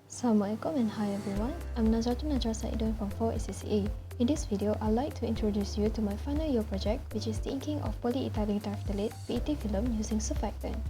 Assalamualaikum and hi everyone, I'm Najwa from 4ACCA. In this video, I'd like to introduce you to my final year project, which is the inking of polyethylene terephthalate PET film using surfactant.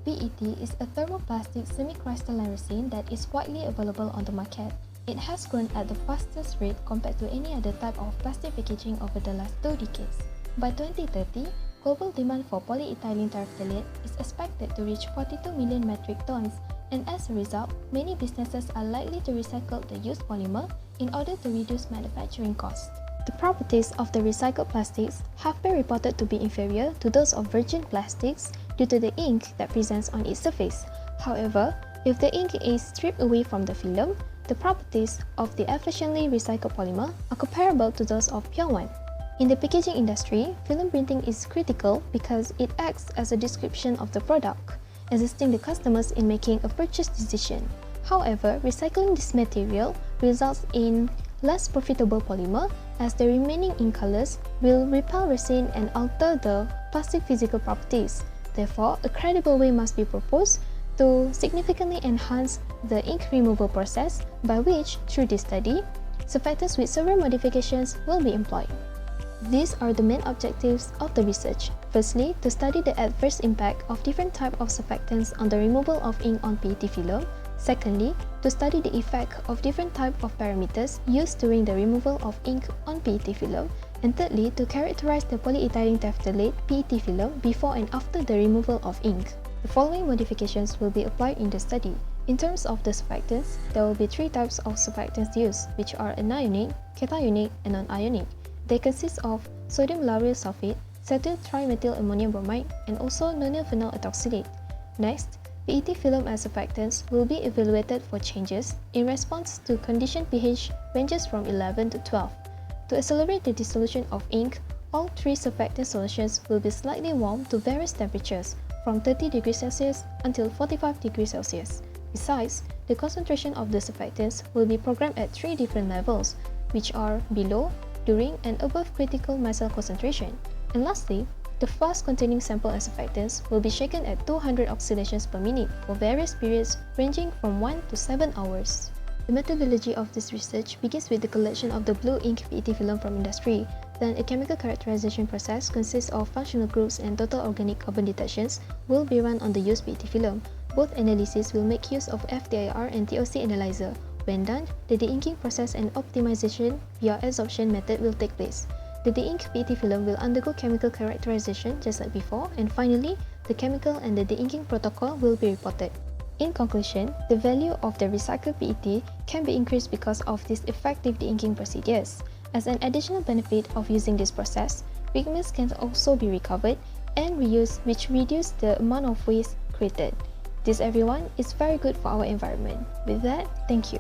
PET is a thermoplastic semi-crystalline resin that is widely available on the market. It has grown at the fastest rate compared to any other type of plastic packaging over the last 2 decades. By 2030, global demand for polyethylene terephthalate is expected to reach 42 million metric tons, and as a result, many businesses are likely to recycle the used polymer in order to reduce manufacturing costs. The properties of the recycled plastics have been reported to be inferior to those of virgin plastics due to the ink that presents on its surface. However, if the ink is stripped away from the film, the properties of the efficiently recycled polymer are comparable to those of pure one. In the packaging industry, film printing is critical because it acts as a description of the product, assisting the customers in making a purchase decision. However, recycling this material results in less profitable polymer as the remaining ink colors will repel resin and alter the plastic physical properties. Therefore, a credible way must be proposed to significantly enhance the ink removal process, by which, through this study, surfactants with several modifications will be employed. These are the main objectives of the research. Firstly, to study the adverse impact of different types of surfactants on the removal of ink on PET film. Secondly, to study the effect of different types of parameters used during the removal of ink on PET film. And thirdly, to characterize the polyethylene terephthalate PET film before and after the removal of ink. The following modifications will be applied in the study. In terms of the surfactants, there will be 3 types of surfactants used, which are anionic, cationic, and non-ionic. They consist of sodium lauryl sulfate, cetyl trimethyl ammonium bromide, and also nonyl phenol ethoxylate. Next, PET film as surfactants will be evaluated for changes in response to condition pH ranges from 11 to 12. To accelerate the dissolution of ink, all 3 surfactant solutions will be slightly warmed to various temperatures from 30 degrees Celsius until 45 degrees Celsius. Besides, the concentration of the surfactants will be programmed at 3 different levels, which are below, during, and above critical micelle concentration. And lastly, the flask containing sample and surfactants will be shaken at 200 oscillations per minute for various periods ranging from 1 to 7 hours. The methodology of this research begins with the collection of the blue ink PET film from industry. Then a chemical characterization process consists of functional groups and total organic carbon detections will be run on the used PET film. Both analyses will make use of FTIR and TOC analyzer. When done, the de-inking process and optimization via adsorption method will take place. The de-ink PET film will undergo chemical characterization just like before, and finally, the chemical and the de-inking protocol will be reported. In conclusion, the value of the recycled PET can be increased because of these effective de-inking procedures. As an additional benefit of using this process, pigments can also be recovered and reused, which reduces the amount of waste created. This, everyone, is very good for our environment. With that, thank you.